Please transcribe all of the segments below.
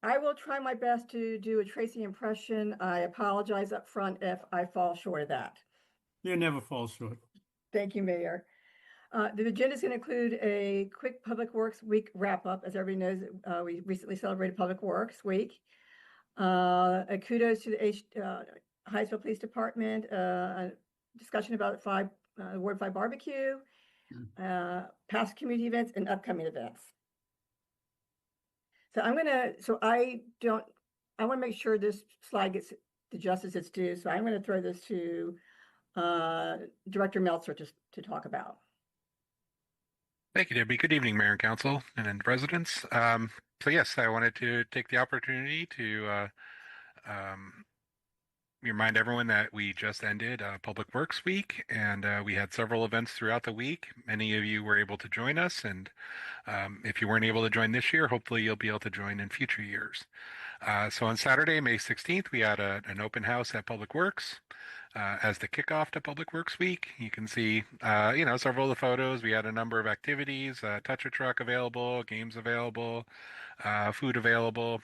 I will try my best to do a Tracy impression. I apologize up front if I fall short of that. You never fall short. Thank you, Mayor. The agenda is going to include a quick Public Works Week wrap up. As everybody knows, we recently celebrated Public Works Week. A kudos to the Hyattsville Police Department, a discussion about Ward 5 barbecue, past community events, and upcoming events. So I want to make sure this slide gets the justice it's due. So I'm going to throw this to Director Meltzer to talk about. Thank you, Debbie. Good evening, Mayor and Council and residents. So yes, I wanted to take the opportunity to remind everyone that we just ended Public Works Week, and we had several events throughout the week. Many of you were able to join us, and if you weren't able to join this year, hopefully you'll be able to join in future years. So on Saturday, May 16th, we had an open house at Public Works as the kickoff to Public Works Week. You can see, several of the photos. We had a number of activities, touch a truck available, games available, food available,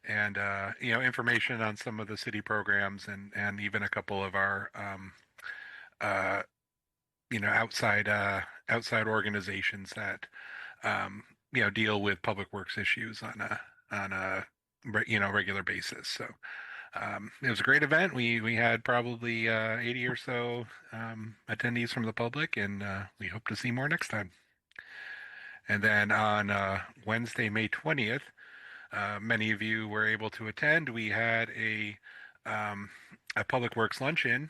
and information on some of the city programs and even a couple of our outside organizations that deal with public works issues on a regular basis. So it was a great event. We had probably 80 or so attendees from the public, and we hope to see more next time. And then on Wednesday, May 20th, many of you were able to attend. We had a Public Works luncheon,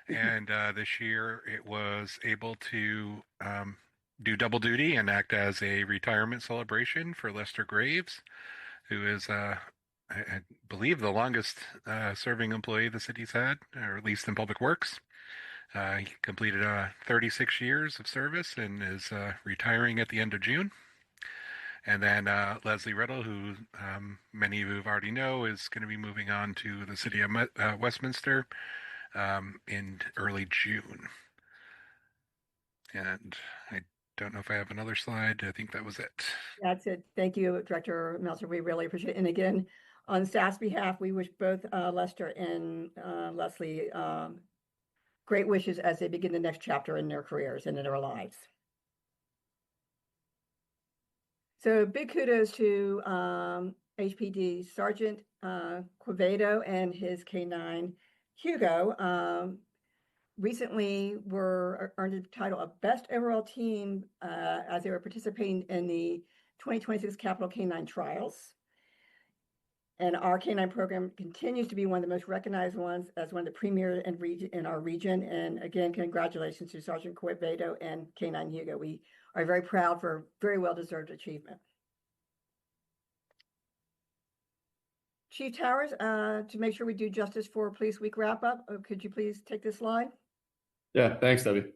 and this year it was able to do double duty and act as a retirement celebration for Lester Graves, who is, I believe, the longest serving employee the city's had, or at least in Public Works. He completed 36 years of service and is retiring at the end of June. And then Leslie Riddle, who many of you already know, is going to be moving on to the city of Westminster in early June. And I don't know if I have another slide. I think that was it. That's it. Thank you, Director Meltzer. We really appreciate it. And again, on staff's behalf, we wish both Lester and Leslie great wishes as they begin the next chapter in their careers and in their lives. So big kudos to HPD Sergeant Quevedo and his K9 Hugo. Recently earned the title of Best Overall Team as they were participating in the 2026 Capital K9 Trials. And our K9 program continues to be one of the most recognized ones as one of the premier in our region. And again, congratulations to Sergeant Quevedo and K9 Hugo. We are very proud for very well-deserved achievement. Chief Towers, to make sure we do justice for Police Week wrap-up, could you please take this slide? Yeah, thanks, Debbie.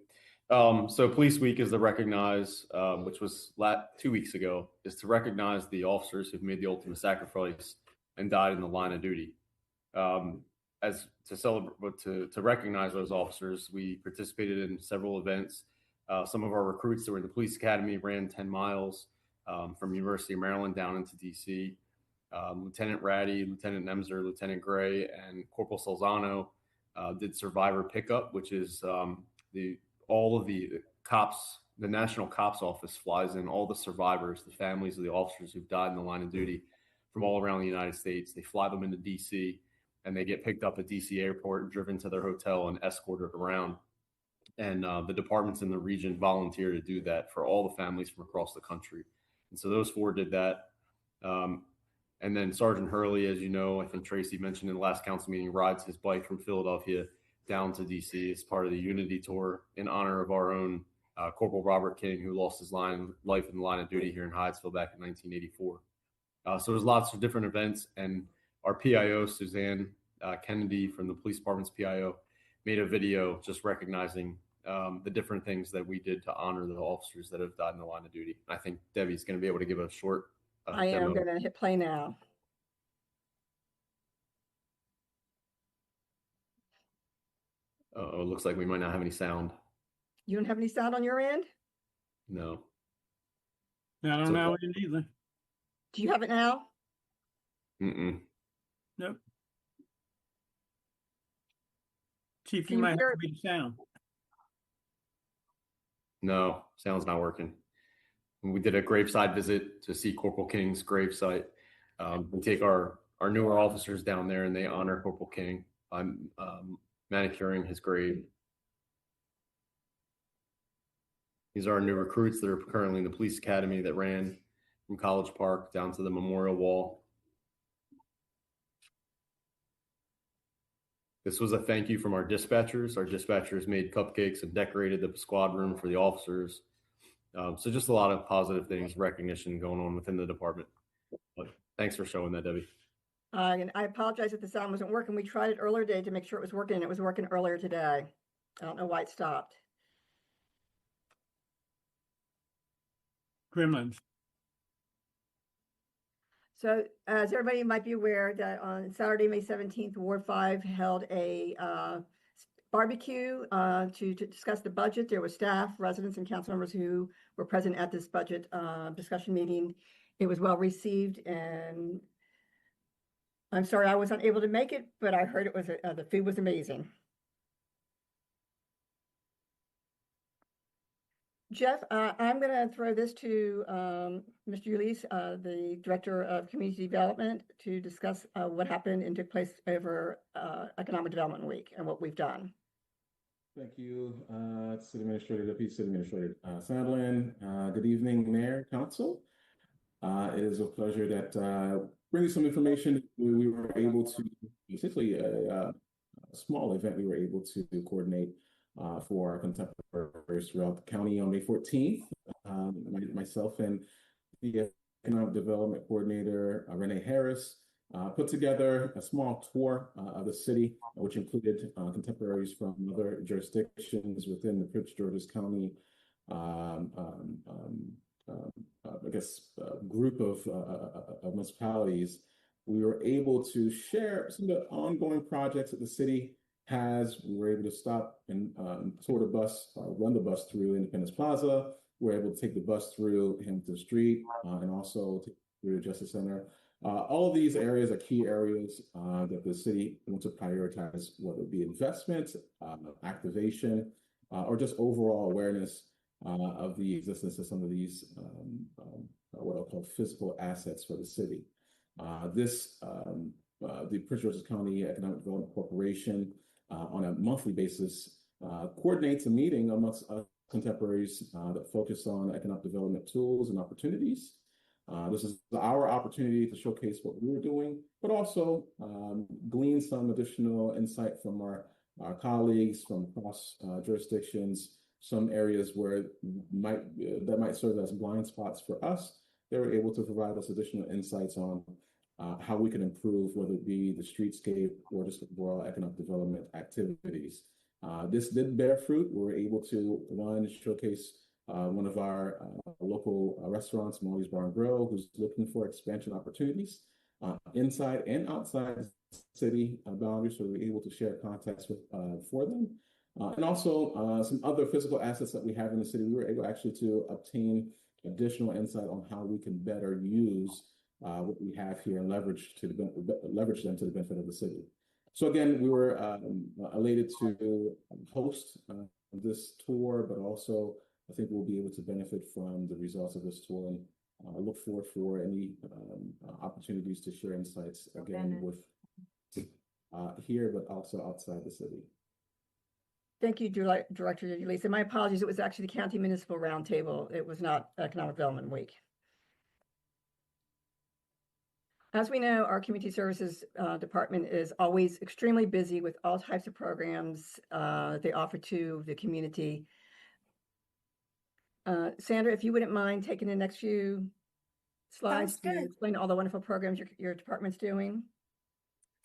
So Police Week is to recognize, which was 2 weeks ago, is to recognize the officers who've made the ultimate sacrifice and died in the line of duty. As to celebrate, to recognize those officers, we participated in several events. Some of our recruits that were in the police academy ran 10 miles from University of Maryland down into DC. Lieutenant Ratty, Lieutenant Nemser, Lieutenant Gray, and Corporal Salzano did survivor pickup, which is all of the cops, the National Cops Office flies in all the survivors, the families of the officers who've died in the line of duty from all around the United States. They fly them into DC, and they get picked up at DC airport, driven to their hotel, and escorted around. And the departments in the region volunteer to do that for all the families from across the country. And so those four did that. And then Sergeant Hurley, as you know, I think Tracy mentioned in the last council meeting, rides his bike from Philadelphia down to DC as part of the Unity Tour in honor of our own Corporal Robert King, who lost his life in the line of duty here in Hyattsville back in 1984. So there's lots of different events, and our PIO, Suzanne Kennedy from the police department's PIO, made a video just recognizing the different things that we did to honor the officers that have died in the line of duty. I think Debbie's going to be able to give a short I am going to hit play now. It looks like we might not have any sound. You don't have any sound on your end? No. Yeah, I don't know either. Do you have it now? Mm-mm. Nope. Chief, Can you you might have hear- to read the sound. No, sound's not working. We did a graveside visit to see Corporal King's gravesite. We take our newer officers down there and they honor Corporal King by manicuring his grave. These are our new recruits that are currently in the police academy that ran from College Park down to the memorial wall. This was a thank you from our dispatchers. Our dispatchers made cupcakes and decorated the squad room for the officers. So just a lot of positive things, recognition going on within the department. But thanks for showing that, Debbie. And I apologize if the sound wasn't working. We tried it earlier today to make sure it was working, and it was working earlier today. I don't know why it stopped. Gremlins. So as everybody might be aware that on Saturday, May 17th, Ward 5 held a barbecue to discuss the budget. There were staff, residents, and council members who were present at this budget discussion meeting. It was well received, and I'm sorry I was unable to make it, but I heard it was the food was amazing. Jeff, I'm going to throw this to Mr. Ulysse, the Director of Community Development, to discuss what happened and took place over Economic Development Week and what we've done. Thank you, City Administrator Debi Sandlin. Good evening, Mayor, Council. It is a pleasure that bringing some information. We were able to, essentially a small event we were able to coordinate for our contemporaries throughout the county on May 14th. Myself and the Economic Development Coordinator, Renee Harris, put together a small tour of the city, which included contemporaries from other jurisdictions within the Prince George's County, group of municipalities. We were able to share some of the ongoing projects that the city has. We were able to stop and tour the bus, run the bus through Independence Plaza. We were able to take the bus through Hampton Street and also through Justice Center. All of these areas are key areas that the city wants to prioritize, whether it be investment, activation, or just overall awareness of the existence of some of these what I'll call physical assets for the city. The Prince George's County Economic Development Corporation on a monthly basis coordinates a meeting amongst contemporaries that focus on economic development tools and opportunities. This is our opportunity to showcase what we were doing, but also glean some additional insight from our colleagues from across jurisdictions, some areas where that might serve as blind spots for us. They were able to provide us additional insights on how we can improve, whether it be the streetscape or just overall economic development activities. This did bear fruit. We were able to, one, showcase one of our local restaurants, Molly's Bar and Grill, who's looking for expansion opportunities inside and outside the city boundaries, so we were able to share contacts with for them. And also some other physical assets that we have in the city. We were able actually to obtain additional insight on how we can better use what we have here and leverage them to the benefit of the city. So again, we were elated to host this tour, but also I think we'll be able to benefit from the results of this tour, and look forward for any opportunities to share insights again with here, but also outside the city. Thank you, Director Ulysse. My apologies. It was actually the County Municipal Roundtable. It was not Economic Development Week. As we know, our Community Services Department is always extremely busy with all types of programs they offer to the community. Sandra, if you wouldn't mind taking the next few slides to explain all the wonderful programs your department's doing.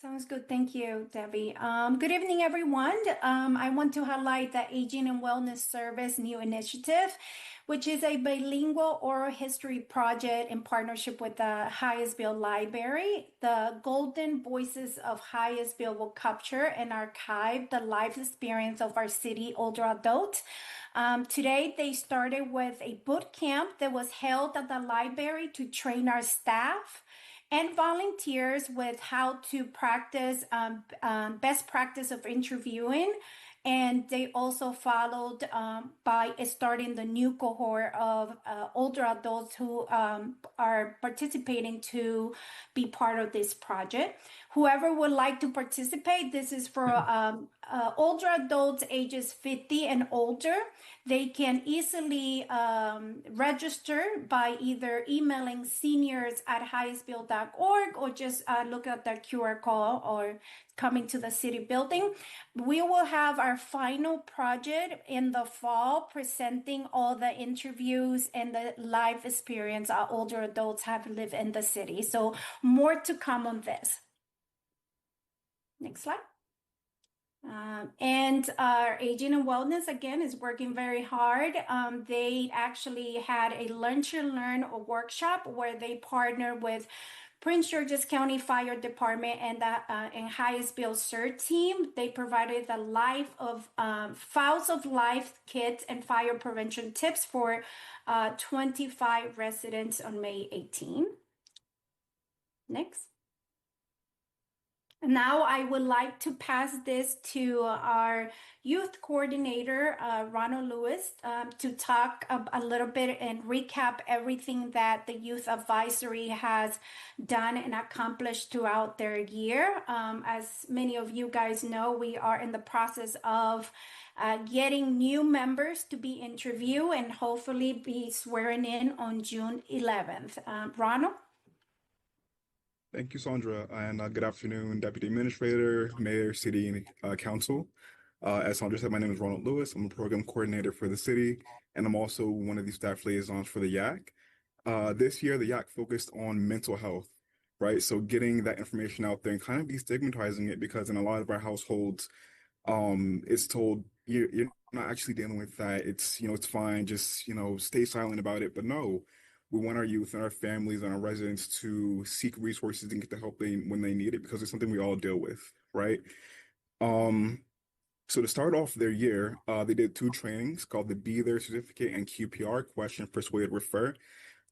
Sounds good. Thank you, Debbie. Good evening, everyone. I want to highlight the Aging and Wellness Service new initiative, which is a bilingual oral history project in partnership with the Hyattsville Library. The Golden Voices of Hyattsville will capture and archive the life experience of our city older adults. Today, they started with a boot camp that was held at the library to train our staff. and volunteers with how to practice best practice of interviewing. And they also followed by starting the new cohort of older adults who are participating to be part of this project. Whoever would like to participate, this is for older adults ages 50 and older. They can easily register by either emailing seniors@hyattsville.org or just look at the QR code or coming to the city building. We will have our final project in the fall, presenting all the interviews and the life experience our older adults have lived in the city. So more to come on this. Next slide. And our Aging and Wellness, again, is working very hard. They actually had a Lunch and Learn workshop where they partnered with Prince George's County Fire Department and Hyattsville CERT team. They provided the Files of Life kits and fire prevention tips for 25 residents on May 18. Next. Now I would like to pass this to our youth coordinator, Ronald Lewis, to talk a little bit and recap everything that the youth advisory has done and accomplished throughout their year. As many of you guys know, we are in the process of getting new members to be interviewed and hopefully be swearing in on June 11th. Ronald? Thank you, Sandra, and good afternoon, Deputy Administrator, Mayor, City, and Council. As Sandra said, my name is Ronald Lewis. I'm a program coordinator for the city, and I'm also one of the staff liaisons for the YAC. This year, the YAC focused on mental health, right? So getting that information out there and kind of destigmatizing it, because in a lot of our households, it's told you're not actually dealing with that. It's fine. Just stay silent about it. But no. We want our youth and our families and our residents to seek resources and get the help when they need it, because it's something we all deal with, right? So to start off their year, they did 2 trainings called the Be There Certificate and QPR, Question, Persuade, Refer,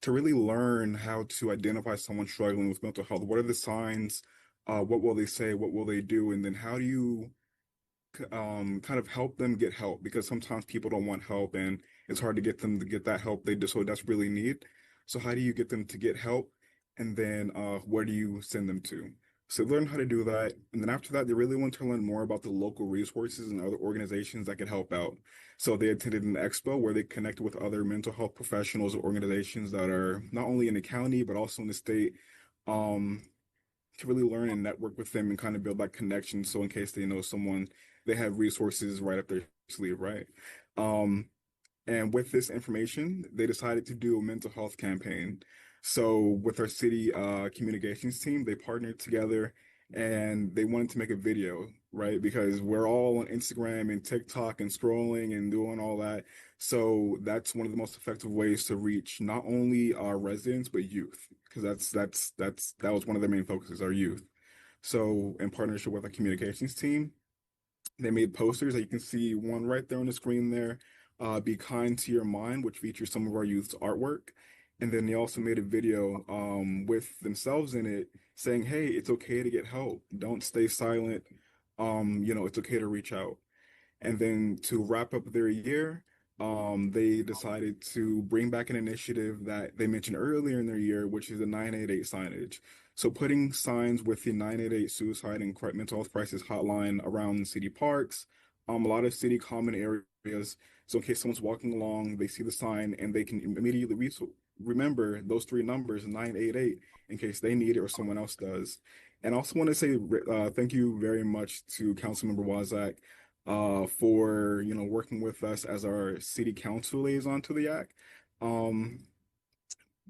to really learn how to identify someone struggling with mental health. What are the signs? What will they say? What will they do? And then how do you kind of help them get help? Because sometimes people don't want help and it's hard to get them to get that help they so desperately need. So how do you get them to get help? And then where do you send them to? So learn how to do that. And then after that, they really want to learn more about the local resources and other organizations that could help out. So they attended an expo where they connected with other mental health professionals or organizations that are not only in the county, but also in the state, to really learn and network with them and kind of build that connection. So in case they know someone, they have resources right up their sleeve, right? And with this information, they decided to do a mental health campaign. So with our city communications team, they partnered together and they wanted to make a video, right? Because we're all on Instagram and TikTok and scrolling and doing all that. So that's one of the most effective ways to reach not only our residents, but youth, because that was one of their main focuses, our youth. So in partnership with our communications team, they made posters that you can see one right there on the screen there. Be Kind to Your Mind, which features some of our youth's artwork. And then they also made a video with themselves in it saying, hey, it's okay to get help. Don't stay silent. It's okay to reach out. And then to wrap up their year, they decided to bring back an initiative that they mentioned earlier in their year, which is the 988 signage. So putting signs with the 988 suicide and mental health crisis hotline around city parks, a lot of city common areas. So in case someone's walking along, they see the sign and they can immediately remember those 3 numbers, 988, in case they need it or someone else does. And I also want to say thank you very much to Councilmember Wazak for working with us as our city council liaison to the YAC.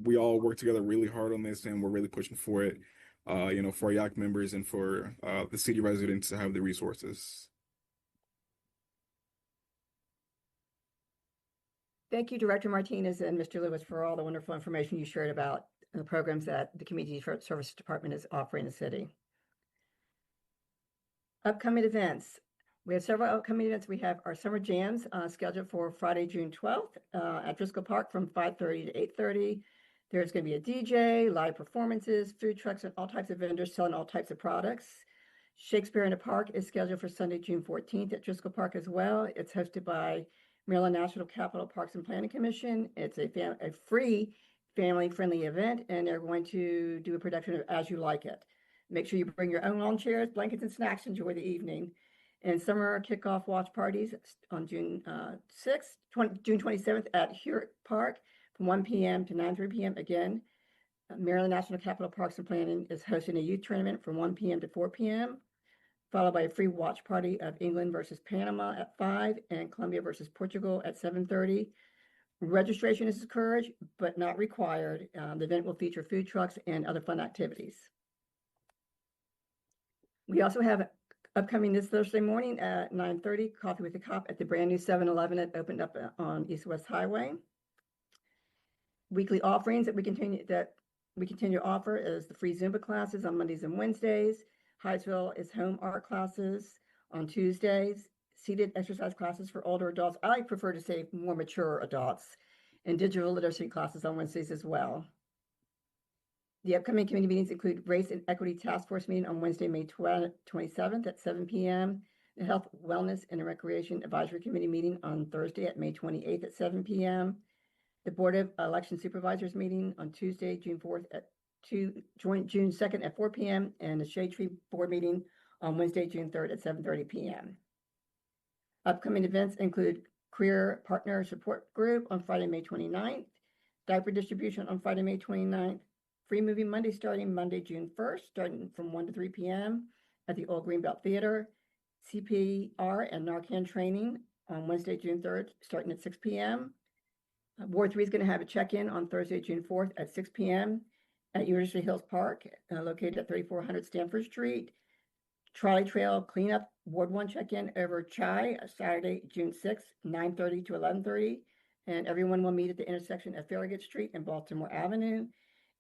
We all work together really hard on this, and we're really pushing for it, for our YAC members and for the city residents to have the resources. Thank you, Director Martinez and Mr. Lewis, for all the wonderful information you shared about the programs that the Community Service Department is offering the city. Upcoming events. We have several upcoming events. We have our summer jams scheduled for Friday, June 12th at Driscoll Park from 5:30 to 8:30. There's going to be a DJ, live performances, food trucks, and all types of vendors selling all types of products. Shakespeare in the Park is scheduled for Sunday, June 14th at Driscoll Park as well. It's hosted by Maryland National Capital Parks and Planning Commission. It's a free family-friendly event, and they're going to do a production of As You Like It. Make sure you bring your own lawn chairs, blankets, and snacks to enjoy the evening. And summer kickoff watch parties on June 27th at Hyattsville Park from 1 p.m. to 9:30 p.m. Again, Maryland National Capital Parks and Planning is hosting a youth tournament from 1 p.m. to 4 p.m., followed by a free watch party of England versus Panama at 5 and Colombia versus Portugal at 7:30. Registration is encouraged, but not required. The event will feature food trucks and other fun activities. We also have upcoming this Thursday morning at 9:30, Coffee with a Cop at the brand new 7-Eleven that opened up on East West Highway. Weekly offerings that we continue to offer is the free Zumba classes on Mondays and Wednesdays. Hyattsville is home art classes on Tuesdays. Seated exercise classes for older adults. I prefer to say more mature adults, and digital literacy classes on Wednesdays as well. The upcoming committee meetings include Race and Equity Task Force meeting on Wednesday, May 27th at 7 p.m. The Health, Wellness, and Recreation Advisory Committee meeting on Thursday at May 28th at 7 p.m. The Board of Election Supervisors meeting on Tuesday, June 4th at June 2nd at 4 p.m. and the Shade Tree Board meeting on Wednesday, June 3rd at 7:30 p.m. Upcoming events include Career Partner Support Group on Friday, May 29th, diaper distribution on Friday, May 29th, Free Movie Monday starting Monday, June 1st, starting from 1 to 3 p.m. at the Old Greenbelt Theater, CPR and Narcan training on Wednesday, June 3rd, starting at 6 p.m. Ward 3 is going to have a check-in on Thursday, June 4th at 6 p.m. at University Hills Park, located at 3400 Stanford Street. Trolley Trail Cleanup, Ward 1 check-in over Chai, Saturday, June 6th, 9:30 to 11:30. And everyone will meet at the intersection of Farragut Street and Baltimore Avenue.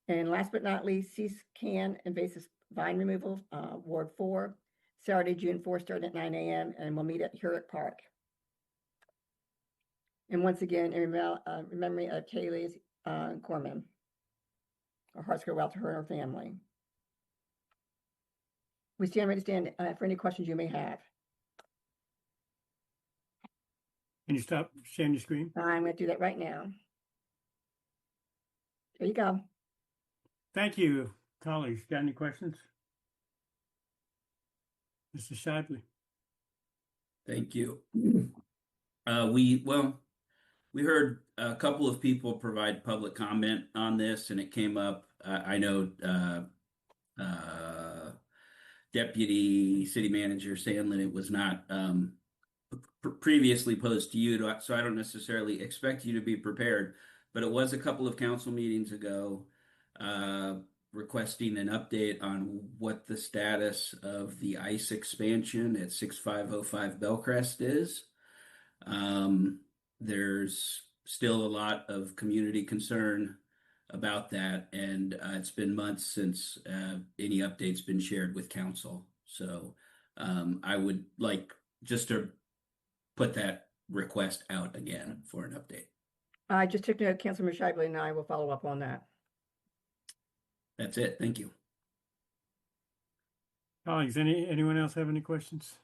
And last but not least, C-Can Invasive Vine Removal, Ward 4, Saturday, June 4th, starting at 9 a.m. And we'll meet at Hyattsville Park. And once again, in memory of Kaylee Corman. Our hearts go out to her and her family. We stand ready to stand for any questions you may have. Can you stop sharing your screen? I'm going to do that right now. There you go. Thank you, colleagues. Got any questions? Mr. Shively. Thank you. We heard a couple of people provide public comment on this, and it came up. I know Deputy City Manager Sandlin, it was not previously posed to you, so I don't necessarily expect you to be prepared, but it was a couple of council meetings ago requesting an update on what the status of the ICE expansion at 6505 Bellcrest is. There's still a lot of community concern about that, and it's been months since any update's been shared with council. So I would like just to put that request out again for an update. I just took note, Councilman Shively, and I will follow up on that. That's it. Thank you. Colleagues, anyone else have any questions?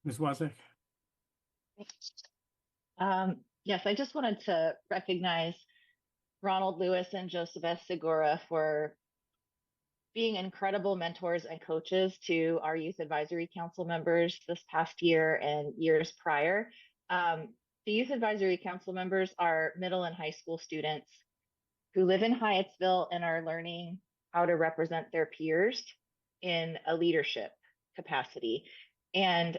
Ms. Wozniak? Yes, I just wanted to recognize Ronald Lewis and Joseph S. Segura for being incredible mentors and coaches to our Youth Advisory Council members this past year and years prior. The Youth Advisory Council members are middle and high school students who live in Hyattsville and are learning how to represent their peers in a leadership capacity. And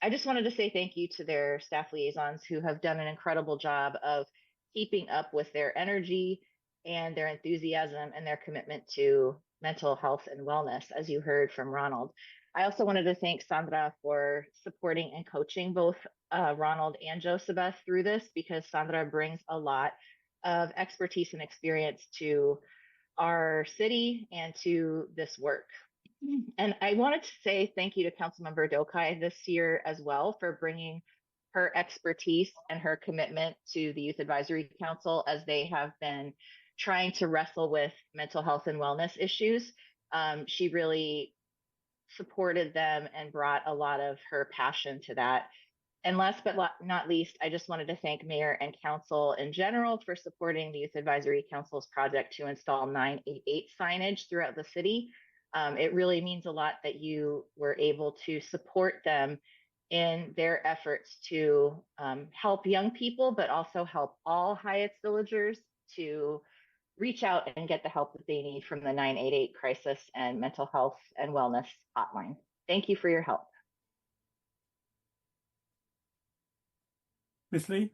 I just wanted to say thank you to their staff liaisons who have done an incredible job of keeping up with their energy and their enthusiasm and their commitment to mental health and wellness, as you heard from Ronald. I also wanted to thank Sandra for supporting and coaching both Ronald and Joseph through this, because Sandra brings a lot of expertise and experience to our city and to this work. And I wanted to say thank you to Councilmember Dokai this year as well for bringing her expertise and her commitment to the Youth Advisory Council as they have been trying to wrestle with mental health and wellness issues. She really supported them and brought a lot of her passion to that. And last but not least, I just wanted to thank Mayor and Council in general for supporting the Youth Advisory Council's project to install 988 signage throughout the city. It really means a lot that you were able to support them in their efforts to help young people, but also help all Hyattsvillagers to reach out and get the help that they need from the 988 crisis and mental health and wellness hotline. Thank you for your help. Ms. Lee?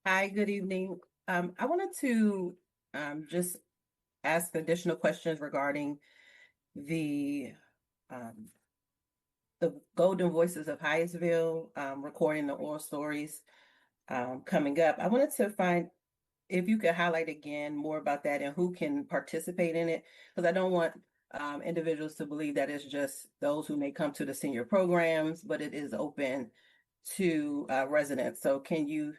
Hi, good evening. I wanted to just ask additional questions regarding the Golden Voices of Hyattsville, recording the oral stories coming up. I wanted to find if you could highlight again more about that and who can participate in it, because I don't want individuals to believe that it's just those who may come to the senior programs, but it is open to residents. So can you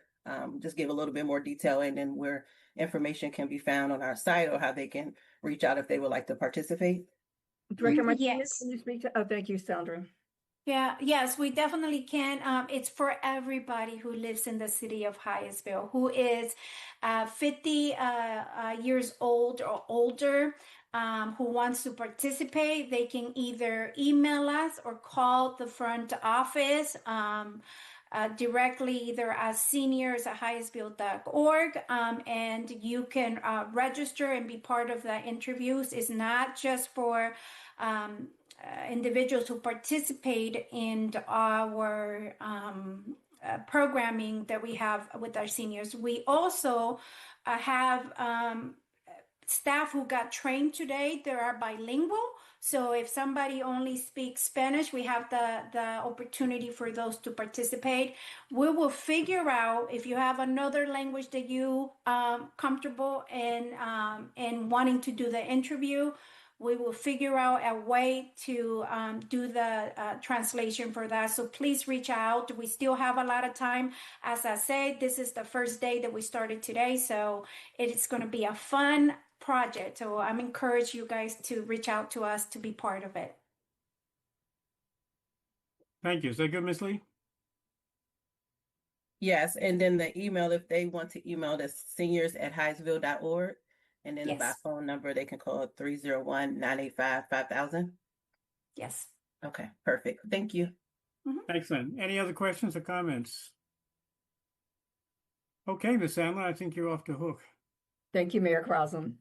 just give a little bit more detail and then where information can be found on our site or how they can reach out if they would like to participate? Director Martinez, Yes. can you speak to? Oh, thank you, Sandra. Yeah, yes, we definitely can. It's for everybody who lives in the city of Hyattsville, who is 50 years old or older, who wants to participate. They can either email us or call the front office directly, either as seniors@hyattsville.org, and you can register and be part of the interviews. It's not just for individuals who participate in our programming that we have with our seniors. We also have staff who got trained today. They are bilingual. So if somebody only speaks Spanish, we have the opportunity for those to participate. We will figure out if you have another language that you comfortable in wanting to do the interview. We will figure out a way to do the translation for that. So please reach out. We still have a lot of time. As I said, this is the first day that we started today. So it is going to be a fun project. So I'm encouraged you guys to reach out to us to be part of it. Thank you. Is that good, Ms. Lee? Yes, and then the email, if they want to email the seniors@hyattsville.org. And then Yes. by phone number, they can call 301-985-5000. Yes. Okay, perfect. Thank you. Excellent. Any other questions or comments? Okay, Ms. Sandlin, I think you're off the hook. Thank you, Mayor Krausen.